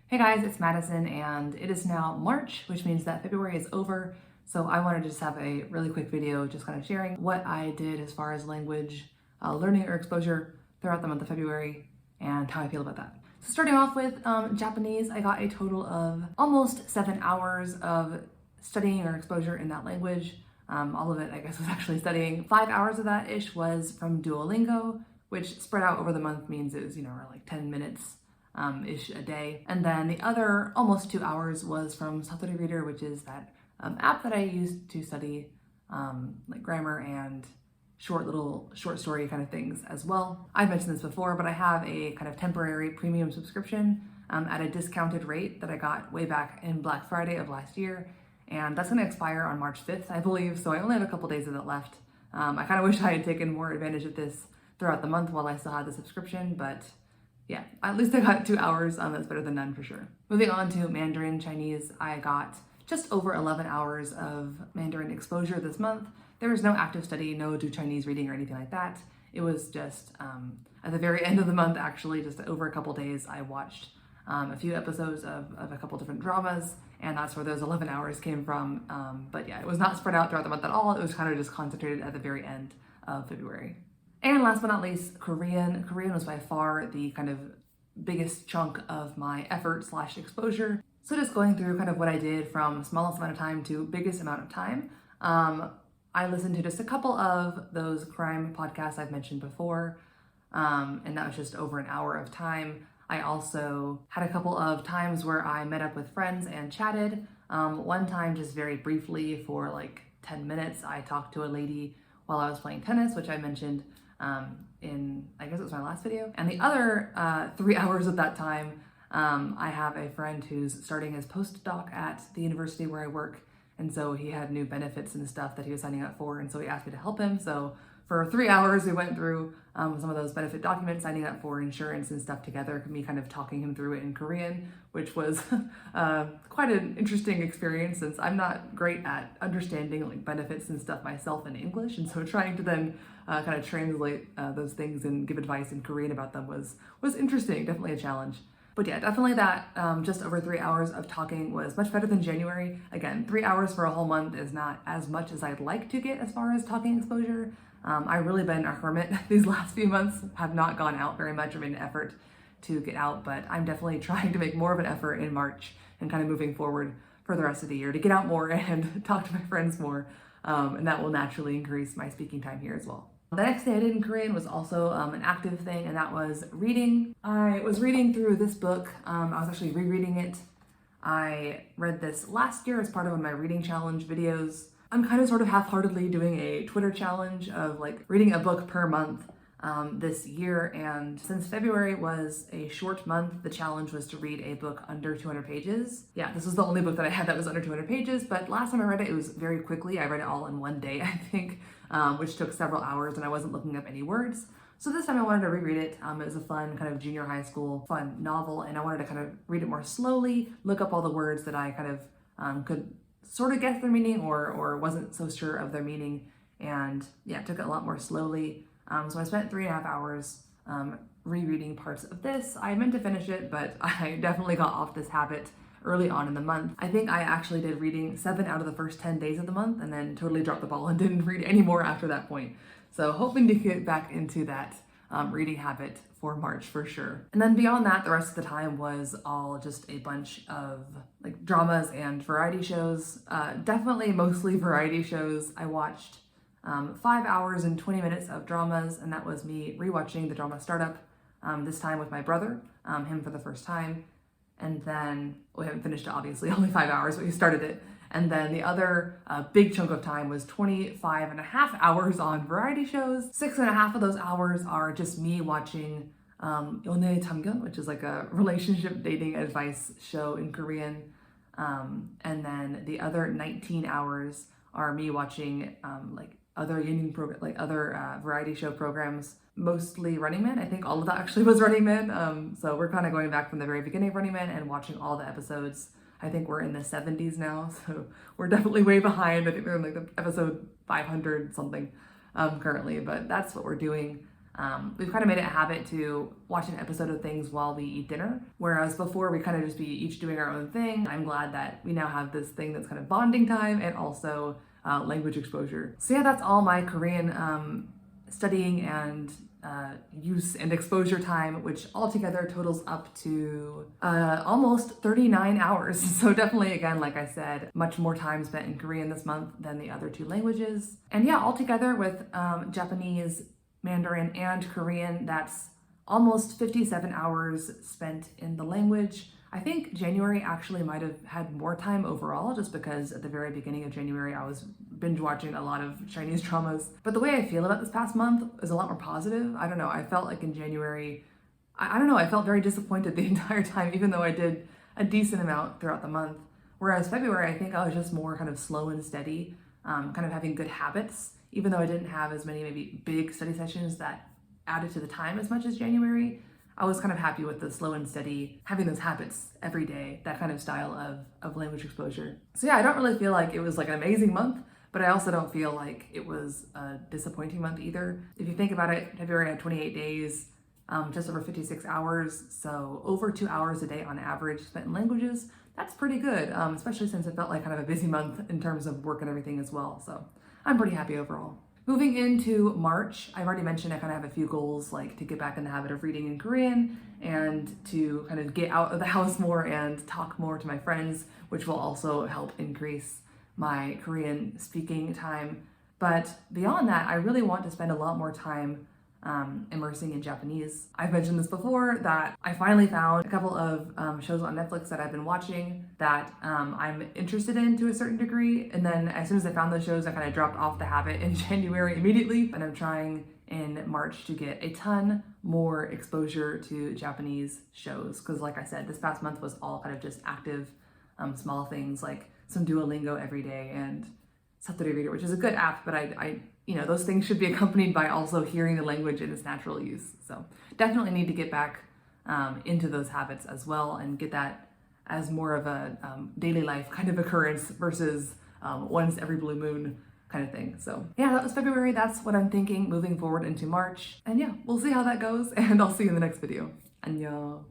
Hey guys, it's Madison, and it is now March, which means that February is over. So I wanted to just have a really quick video just kind of sharing what I did as far as language learning or exposure throughout the month of February and how I feel about that. So starting off with Japanese, I got a total of almost 7 hours of studying or exposure in that language. All of it, I guess, was actually studying. 5 hours of that ish was from Duolingo, which spread out over the month means it was, around like 10 minutes ish a day. And then the other almost 2 hours was from Satori Reader, which is that app that I use to study like grammar and short story kind of things as well. I've mentioned this before, but I have a kind of temporary premium subscription at a discounted rate that I got way back in Black Friday of last year. And that's going to expire on March 5th, I believe. So I only have a couple days of it left. I kind of wish I had taken more advantage of this throughout the month while I still had the subscription, but yeah, at least I got 2 hours. That's better than none for sure. Moving on to Mandarin Chinese, I got just over 11 hours of Mandarin exposure this month. There was no active study, no do Chinese reading or anything like that. It was just at the very end of the month, actually, just over a couple days, I watched a few episodes of a couple different dramas, and that's where those 11 hours came from. But yeah, it was not spread out throughout the month at all. It was kind of just concentrated at the very end of February. And last but not least, Korean. Korean was by far the kind of biggest chunk of my effort / exposure. So just going through kind of what I did from smallest amount of time to biggest amount of time. I listened to just a couple of those crime podcasts I've mentioned before, and that was just over an hour of time. I also had a couple of times where I met up with friends and chatted. One time just very briefly for like 10 minutes, I talked to a lady while I was playing tennis, which I mentioned in, I guess it was my last video. And the other 3 hours of that time, I have a friend who's starting his postdoc at the university where I work. And so he had new benefits and stuff that he was signing up for. And so he asked me to help him. So for 3 hours, we went through some of those benefit documents, signing up for insurance and stuff together, me kind of talking him through it in Korean, which was quite an interesting experience since I'm not great at understanding like benefits and stuff myself in English. And so trying to then kind of translate those things and give advice in Korean about them was interesting, definitely a challenge. But yeah, definitely that just over 3 hours of talking was much better than January. Again, 3 hours for a whole month is not as much as I'd like to get as far as talking exposure. I've really been a hermit these last few months, have not gone out very much or made an effort to get out, but I'm definitely trying to make more of an effort in March and kind of moving forward for the rest of the year to get out more and talk to my friends more. And that will naturally increase my speaking time here as well. The next thing I did in Korean was also an active thing, and that was reading. I was reading through this book. I was actually rereading it. I read this last year as part of one of my reading challenge videos. I'm kind of sort of half-heartedly doing a Twitter challenge of like reading a book per month this year, and since February was a short month, the challenge was to read a book under 200 pages. Yeah, this was the only book that I had that was under 200 pages, but last time I read it, it was very quickly. I read it all in one day, I think, which took several hours, and I wasn't looking up any words. So this time I wanted to reread it. It was a fun kind of junior high school fun novel, and I wanted to kind of read it more slowly, look up all the words that I kind of could sort of guess their meaning or wasn't so sure of their meaning, and yeah, took it a lot more slowly. So I spent 3.5 hours rereading parts of this. I meant to finish it, but I definitely got off this habit early on in the month. I think I actually did reading 7 out of the first 10 days of the month and then totally dropped the ball and didn't read any more after that point. So hoping to get back into that reading habit for March for sure. And then beyond that, the rest of the time was all just a bunch of like dramas and variety shows. Definitely mostly variety shows. I watched 5 hours and 20 minutes of dramas, and that was me rewatching the drama Startup, this time with my brother, him for the first time. And then, we haven't finished it obviously, only 5 hours, but we started it. And then the other big chunk of time was 25.5 hours on variety shows. 6.5 of those hours are just me watching 연애 참견, which is like a relationship dating advice show in Korean. And then the other 19 hours are me watching like other variety show programs, mostly Running Man. I think all of that actually was Running Man. So we're kind of going back from the very beginning of Running Man and watching all the episodes. I think we're in the 70s now, so we're definitely way behind. I think we're in like the episode 500 something currently, but that's what we're doing. We've kind of made it a habit to watch an episode of things while we eat dinner, whereas before we kind of just be each doing our own thing. I'm glad that we now have this thing that's kind of bonding time and also language exposure. So yeah, that's all my Korean studying and use and exposure time, which altogether totals up to almost 39 hours. So definitely, again, like I said, much more time spent in Korean this month than the other two languages. And yeah, altogether with Japanese, Mandarin, and Korean, that's almost 57 hours spent in the language. I think January actually might have had more time overall, just because at the very beginning of January I was binge watching a lot of Chinese dramas. But the way I feel about this past month is a lot more positive. I don't know, I felt like in January, I don't know, I felt very disappointed the entire time, even though I did a decent amount throughout the month. Whereas February, I think I was just more kind of slow and steady, kind of having good habits, even though I didn't have as many maybe big study sessions that added to the time as much as January. I was kind of happy with the slow and steady, having those habits every day, that kind of style of language exposure. So yeah, I don't really feel like it was like an amazing month, but I also don't feel like it was a disappointing month either. If you think about it, February had 28 days, just over 56 hours, so over 2 hours a day on average spent in languages. That's pretty good, especially since it felt like kind of a busy month in terms of work and everything as well. So I'm pretty happy overall. Moving into March, I've already mentioned I kind of have a few goals, like to get back in the habit of reading in Korean and to kind of get out of the house more and talk more to my friends, which will also help increase my Korean speaking time. But beyond that, I really want to spend a lot more time immersing in Japanese. I've mentioned this before, that I finally found a couple of shows on Netflix that I've been watching that I'm interested in to a certain degree. And then as soon as I found those shows, I kind of dropped off the habit in January immediately. And I'm trying in March to get a ton more exposure to Japanese shows. Because like I said, this past month was all kind of just active, small things like some Duolingo every day and Satori Reader, which is a good app, but I you know, those things should be accompanied by also hearing the language in its natural use. So definitely need to get back into those habits as well and get that as more of a daily life kind of occurrence versus once every blue moon kind of thing. So yeah, that was February. That's what I'm thinking moving forward into March. And yeah, we'll see how that goes, and I'll see you in the next video. Annyeong.